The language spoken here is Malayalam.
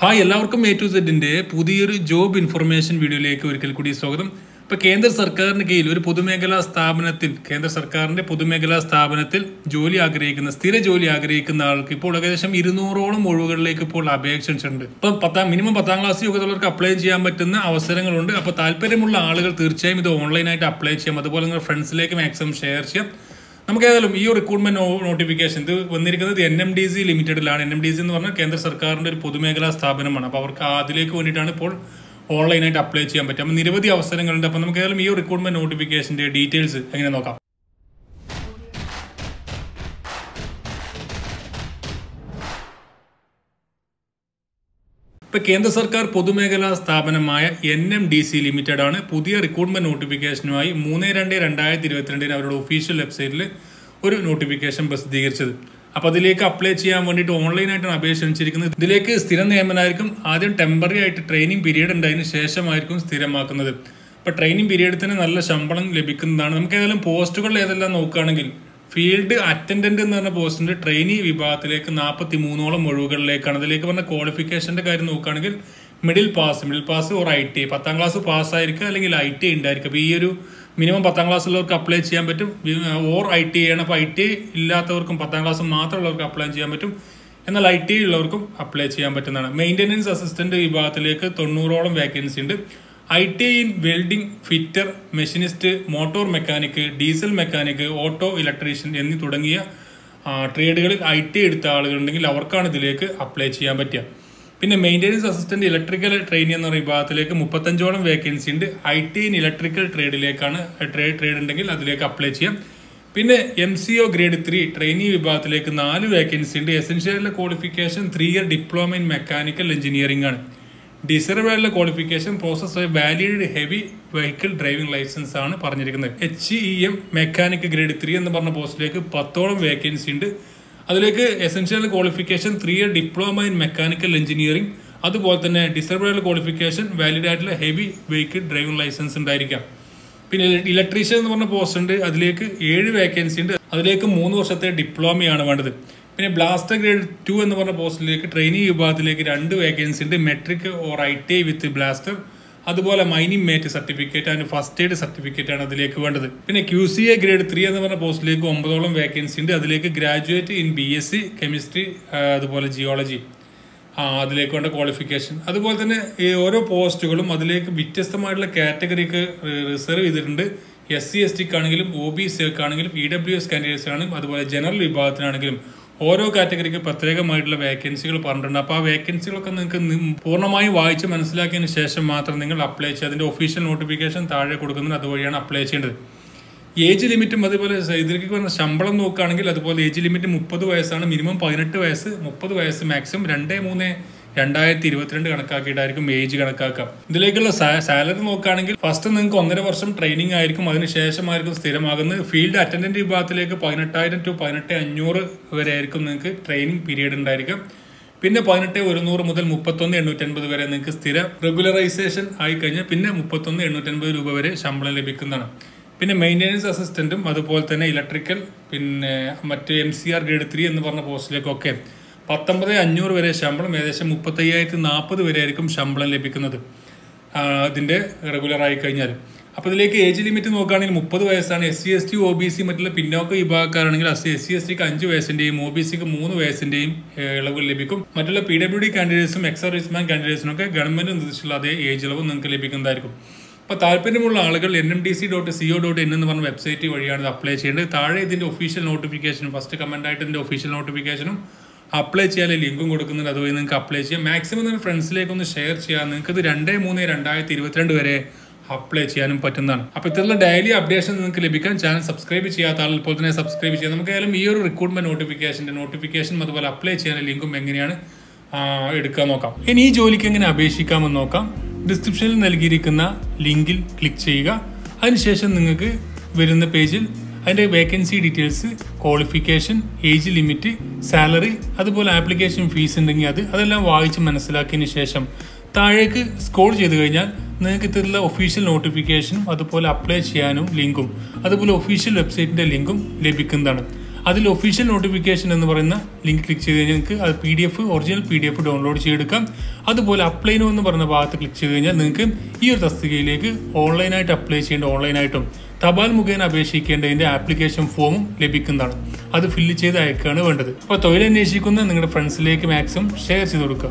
ഹായ് എല്ലാവർക്കും A2Z പുതിയൊരു ജോബ് ഇൻഫർമേഷൻ വീഡിയോയിലേക്ക് ഒരിക്കൽ കൂടി സ്വാഗതം. ഇപ്പോൾ കേന്ദ്ര സർക്കാരിന് കീഴിൽ ഒരു പൊതുമേഖലാ സ്ഥാപനത്തിൽ സ്ഥിര ജോലി ആഗ്രഹിക്കുന്ന ആൾക്ക് ഇപ്പോൾ ഏകദേശം 200ഓളം ഒഴിവുകളിലേക്ക് ഇപ്പോൾ അപേക്ഷിച്ചിട്ടുണ്ട്. ഇപ്പം മിനിമം 10ാം ക്ലാസ് യോഗ്യതയുള്ളവർക്ക് അപ്ലൈ ചെയ്യാൻ പറ്റുന്ന അവസരങ്ങളുണ്ട്. അപ്പോൾ താല്പര്യമുള്ള ആളുകൾ തീർച്ചയായും ഇത് ഓൺലൈനായിട്ട് അപ്ലൈ ചെയ്യാം. അതുപോലെ നിങ്ങളുടെ ഫ്രണ്ട്സിലേക്ക് മാക്സിമം ഷെയർ ചെയ്യാം. നമുക്ക് ഏതായാലും ഈ റിക്രൂട്ട്മെന്റ് നോട്ടിഫിക്കേഷൻ ഇത് വന്നിരിക്കുന്നത് NMDC ലിമിറ്റഡിലാണ്. NMDC എന്ന് പറഞ്ഞാൽ കേന്ദ്ര സർക്കാരിന്റെ ഒരു പൊതുമേഖലാ സ്ഥാപനമാണ്. അപ്പോൾ അവർക്ക് അതിലേക്ക് വേണ്ടിയിട്ടാണ് ഇപ്പോൾ ഓൺലൈനായിട്ട് അപ്ലൈ ചെയ്യാൻ പറ്റും. അപ്പോൾ നിരവധി അവസരങ്ങളുണ്ട്. അപ്പോൾ നമുക്ക് ഏതായാലും ഈ റിക്രൂട്ട്മെന്റ് നോട്ടിഫിക്കേഷന്റെ ഡീറ്റെയിൽസ് എങ്ങനെ നോക്കാം. ഇപ്പോൾ കേന്ദ്ര സർക്കാർ പൊതുമേഖലാ സ്ഥാപനമായ NMDC ലിമിറ്റഡ് ആണ് പുതിയ റിക്രൂട്ട്മെന്റ് നോട്ടിഫിക്കേഷനുമായി 3/2/2022 അവരുടെ ഒഫീഷ്യൽ വെബ്സൈറ്റിൽ ഒരു നോട്ടിഫിക്കേഷൻ പ്രസിദ്ധീകരിച്ചത്. അപ്പോൾ അതിലേക്ക് അപ്ലൈ ചെയ്യാൻ വേണ്ടിയിട്ട് ഓൺലൈനായിട്ടാണ് അപേക്ഷ ക്ഷണിച്ചിരിക്കുന്നത്. ഇതിലേക്ക് സ്ഥിര നിയമനമായിരിക്കും. ആദ്യം ടെമ്പററി ആയിട്ട് ട്രെയിനിങ് പീരീഡ് ഉണ്ടായതിനു ശേഷമായിരിക്കും സ്ഥിരമാക്കുന്നത്. അപ്പോൾ ട്രെയിനിങ് പീരീഡിൽ തന്നെ നല്ല ശമ്പളം ലഭിക്കുന്നതാണ്. നമുക്ക് ഏതായാലും പോസ്റ്റുകൾ ഏതെല്ലാം നോക്കുകയാണെങ്കിൽ ഫീൽഡ് അറ്റൻഡന്റ് എന്ന് പറഞ്ഞ പോസ്റ്റിന്റെ ട്രെയിനി വിഭാഗത്തിലേക്ക് 43ഓളം ഒഴിവുകളിലേക്കാണ്. അതിലേക്ക് പറഞ്ഞ ക്വാളിഫിക്കേഷന്റെ കാര്യം നോക്കുകയാണെങ്കിൽ മിഡിൽ പാസ് ഓർ ITI 10ാം ക്ലാസ് പാസ്സായിരിക്കുക അല്ലെങ്കിൽ ITI ഉണ്ടായിരിക്കും. അപ്പോൾ ഈ ഒരു മിനിമം 10ാം ക്ലാസ് ഉള്ളവർക്ക് അപ്ലൈ ചെയ്യാൻ പറ്റും. ഓർ ITI ആണ്. അപ്പോൾ ITI ഇല്ലാത്തവർക്കും 10ാം ക്ലാസ് മാത്രമുള്ളവർക്ക് അപ്ലൈ ചെയ്യാൻ പറ്റും. എന്നാൽ ITI ഉള്ളവർക്കും അപ്ലൈ ചെയ്യാൻ പറ്റുന്നതാണ്. മെയിൻ്റെനൻസ് അസിസ്റ്റന്റ് വിഭാഗത്തിലേക്ക് 90ഓളം വേക്കൻസി ഉണ്ട്. ITI in welding, fitter, machinist, motor mechanic, diesel mechanic, auto electrician എന്നീ തുടങ്ങിയ ട്രേഡുകളിൽ ITI എടുത്ത ആളുകളുണ്ടെങ്കിൽ അവർക്കാണ് ഇതിലേക്ക് അപ്ലൈ ചെയ്യാൻ പറ്റുക. പിന്നെ മെയിൻ്റെനൻസ് അസിസ്റ്റന്റ് ഇലക്ട്രിക്കൽ ട്രെയിനി എന്ന വിഭാഗത്തിലേക്ക് 35ഓളം വേക്കൻസി ഉണ്ട്. ITI ഇൻ ഇലക്ട്രിക്കൽ ട്രേഡിലേക്കാണ് ട്രേഡ് ഉണ്ടെങ്കിൽ അതിലേക്ക് അപ്ലൈ ചെയ്യാം. പിന്നെ MCO ഗ്രേഡ് 3 ട്രെയിനി വിഭാഗത്തിലേക്ക് 4 വേക്കൻസി ഉണ്ട്. Essential qualification 3 year diploma in mechanical engineering ആണ്. Desired qualification process valid heavy vehicle driving licence ആണ് പറഞ്ഞിരിക്കുന്നത്. HEM മെക്കാനിക് ഗ്രേഡ് 3 എന്ന് പറഞ്ഞ പോസ്റ്റിലേക്ക് 10ഓളം വേക്കൻസി ഉണ്ട്. അതിലേക്ക് essential qualification 3 year diploma in mechanical engineering, അതുപോലെ തന്നെ ഡിസർവേർഡ് ക്വാളിഫിക്കേഷൻ വാലിഡ് ആയിട്ടുള്ള ഹെവി വെഹിക്കിൾ ഡ്രൈവിംഗ് ലൈസൻസ് ഉണ്ടായിരിക്കാം. പിന്നെ ഇലക്ട്രീഷ്യൻ എന്ന് പറഞ്ഞ പോസ്റ്റ് ഉണ്ട്. അതിലേക്ക് 7 വേക്കൻസി ഉണ്ട്. അതിലേക്ക് 3 വർഷത്തെ ഡിപ്ലോമയാണ് വേണ്ടത്. പിന്നെ ബ്ലാസ്റ്റർ ഗ്രേഡ് 2 എന്ന് പറഞ്ഞ പോസ്റ്റിലേക്ക് ട്രെയിനി വിഭാഗത്തിലേക്ക് 2 വേക്കൻസി ഉണ്ട്. Matric or ITI with blaster, അതുപോലെ mining mate certificate and first aid certificate ആണ് അതിലേക്ക് വേണ്ടത്. പിന്നെ QCA ഗ്രേഡ് 3 എന്ന് പറഞ്ഞ പോസ്റ്റിലേക്ക് 9ഓളം വേക്കൻസി ഉണ്ട്. അതിലേക്ക് ഗ്രാജുവേറ്റ് ഇൻ BSc കെമിസ്ട്രി, അതുപോലെ ജിയോളജി അതിലേക്ക് വേണ്ട ക്വാളിഫിക്കേഷൻ. അതുപോലെ തന്നെ ഈ ഓരോ പോസ്റ്റുകളും അതിലേക്ക് വ്യത്യസ്തമായിട്ടുള്ള കാറ്റഗറിക്ക് റിസർവ് ചെയ്തിട്ടുണ്ട്. SC STക്ക് ആണെങ്കിലും OBCക്ക് ആണെങ്കിലും EWS കാൻഡിഡേറ്റ്സ് ആണ്, അതുപോലെ ജനറൽ വിഭാഗത്തിനാണെങ്കിലും ഓരോ കാറ്റഗറിക്ക് പ്രത്യേകമായിട്ടുള്ള വേക്കൻസികൾ പറഞ്ഞിട്ടുണ്ട്. അപ്പോൾ ആ വേക്കൻസികളൊക്കെ നിങ്ങൾക്ക് പൂർണ്ണമായും വായിച്ച് മനസ്സിലാക്കിയതിന് ശേഷം മാത്രം നിങ്ങൾ അപ്ലൈ ചെയ്യുക. അതിൻ്റെ ഒഫീഷ്യൽ നോട്ടിഫിക്കേഷൻ താഴെ കൊടുക്കുന്നത് അതുവഴിയാണ് അപ്ലൈ ചെയ്യേണ്ടത്. ഏജ് ലിമിറ്റും അതുപോലെ ഇതിലേക്ക് വരുന്ന ശമ്പളം നോക്കുകയാണെങ്കിൽ അതുപോലെ ഏജ് ലിമിറ്റ് 30 വയസ്സാണ്. മിനിമം 18 വയസ്സ്, 30 വയസ്സ് മാക്സിമം 2/3/2022 കണക്കാക്കിയിട്ടായിരിക്കും ഏജ് കണക്കാക്കാം. ഇതിലേക്കുള്ള സാലറി നോക്കുകയാണെങ്കിൽ ഫസ്റ്റ് നിങ്ങൾക്ക് 1.5 വർഷം ട്രെയിനിങ് ആയിരിക്കും. അതിനുശേഷമായിരിക്കും സ്ഥിരമാകുന്നത്. ഫീൽഡ് അറ്റൻഡന്റ് വിഭാഗത്തിലേക്ക് 18,000 to 18,500 വരെ ആയിരിക്കും നിങ്ങൾക്ക് ട്രെയിനിങ് പീരീഡ് ഉണ്ടായിരിക്കും. പിന്നെ 18,100 മുതൽ 31,850 വരെ നിങ്ങൾക്ക് സ്ഥിര റെഗുലറൈസേഷൻ ആയി കഴിഞ്ഞാൽ പിന്നെ 31,850 രൂപ വരെ ശമ്പളം ലഭിക്കുന്നതാണ്. പിന്നെ മെയിൻ്റെനൻസ് അസിസ്റ്റന്റും അതുപോലെ തന്നെ ഇലക്ട്രിക്കൽ, പിന്നെ മറ്റ് MCR ഗ്രേഡ് 3 എന്ന് പറഞ്ഞ പോസ്റ്റിലേക്കൊക്കെ 19,500 വരെ ശമ്പളം, ഏകദേശം 35,040 വരെ ആയിരിക്കും ശമ്പളം ലഭിക്കുന്നത് ഇതിൻ്റെ റെഗുലർ ആയി കഴിഞ്ഞാൽ. അപ്പോൾ ഇതിലേക്ക് ഏജ് ലിമിറ്റ് നോക്കുകയാണെങ്കിൽ 30 വയസ്സാണ്. SC ST OBC മറ്റുള്ള പിന്നോക്ക വിഭാഗക്കാരാണെങ്കിൽ SC STക്ക് 5 വയസ്സിൻ്റെയും OBCക്ക് 3 വയസ്സിൻ്റെയും ഇളവ് ലഭിക്കും. മറ്റുള്ള PWD കാൻഡിഡേറ്റ്സും എക്സ് സർവീസ്മാൻ കാൻഡിഡേറ്റ്സിനൊക്കെ ഗവൺമെന്റ് നിർദ്ദേശിച്ചുള്ള അതേ ഏജ് ഇളവ് നിങ്ങൾക്ക് ലഭിക്കുന്നതായിരിക്കും. അപ്പോൾ താല്പര്യമുള്ള ആളുകൾ NMDC.co.in എന്ന് പറഞ്ഞ വെബ്സൈറ്റ് വഴിയാണ് ഇത് അപ്ലൈ ചെയ്യേണ്ടത്. താഴെ ഇതിൻ്റെ ഒഫീഷ്യൽ നോട്ടിഫിക്കേഷനും ഫസ്റ്റ് കമൻ്റ് ആയിട്ട് ഇതിൻ്റെ ഒഫീഷ്യൽ നോട്ടിഫിക്കേഷനും അപ്ലൈ ചെയ്യാൻ ലിങ്കും കൊടുക്കുന്നുണ്ട്. അതുവഴി നിങ്ങൾക്ക് അപ്ലൈ ചെയ്യാം. മാക്സിമം നിങ്ങൾ ഫ്രണ്ട്സിലേക്കൊന്ന് ഷെയർ ചെയ്യാം. നിങ്ങൾക്ക് ഇത് 2/3/2022 വരെ അപ്ലൈ ചെയ്യാനും പറ്റുന്നതാണ്. അപ്പോൾ ഇത്തരത്തിലുള്ള ഡെയിലി അപ്ഡേഷൻ നിങ്ങൾക്ക് ലഭിക്കാൻ ചാനൽ സബ്സ്ക്രൈബ് ചെയ്യാത്ത ആളുകൾ ഇപ്പോൾ തന്നെ സബ്സ്ക്രൈബ് ചെയ്യാം. നമുക്ക് ഏതായാലും ഈ ഒരു റിക്രൂട്ട്മെന്റ് നോട്ടിഫിക്കേഷൻ അതുപോലെ അപ്ലൈ ചെയ്യാൻ ലിങ്കും എങ്ങനെയാണ് എടുക്കാൻ നോക്കാം. ഇനി ഈ ജോലിക്ക് എങ്ങനെ അപേക്ഷിക്കാമെന്ന് നോക്കാം. ഡിസ്ക്രിപ്ഷനിൽ നൽകിയിരിക്കുന്ന ലിങ്കിൽ ക്ലിക്ക് ചെയ്യുക. അതിനുശേഷം നിങ്ങൾക്ക് വരുന്ന പേജിൽ അതിൻ്റെ vacancy details, qualification, age limit, salary, അതുപോലെ ആപ്ലിക്കേഷൻ ഫീസ് ഉണ്ടെങ്കിൽ അതെല്ലാം വായിച്ച് മനസ്സിലാക്കിയതിന് ശേഷം താഴേക്ക് സ്ക്രോൾ ചെയ്ത് കഴിഞ്ഞാൽ നിങ്ങൾക്ക് ഇത്തരത്തിലുള്ള ഒഫീഷ്യൽ നോട്ടിഫിക്കേഷനും അതുപോലെ അപ്ലൈ ചെയ്യാനും ലിങ്കും അതുപോലെ ഒഫീഷ്യൽ വെബ്സൈറ്റിൻ്റെ ലിങ്കും ലഭിക്കുന്നതാണ്. അതിൽ ഒഫീഷ്യൽ നോട്ടിഫിക്കേഷൻ എന്ന് പറയുന്ന ലിങ്ക് ക്ലിക്ക് ചെയ്ത് കഴിഞ്ഞാൽ നിങ്ങൾക്ക് അത് ഒറിജിനൽ PDF ഡൗൺലോഡ് ചെയ്തെടുക്കാം. അതുപോലെ അപ്ലൈ നോ എന്ന് പറയുന്ന ഭാഗത്ത് ക്ലിക്ക് ചെയ്ത് കഴിഞ്ഞാൽ നിങ്ങൾക്ക് ഈ ഒരു തസ്തികയിലേക്ക് ഓൺലൈനായിട്ട് അപ്ലൈ ചെയ്യേണ്ട ഓൺലൈനായിട്ടും തപാൽ മുഖേന അപേക്ഷിക്കേണ്ടതിൻ്റെ ആപ്ലിക്കേഷൻ ഫോമും ലഭിക്കുന്നതാണ്. അത് ഫില്ല് ചെയ്ത് അയക്കുകയാണ് വേണ്ടത്. അപ്പോൾ തൊഴിലന്വേഷിക്കുന്ന നിങ്ങളുടെ ഫ്രണ്ട്സിലേക്ക് മാക്സിമം ഷെയർ ചെയ്ത് കൊടുക്കുക.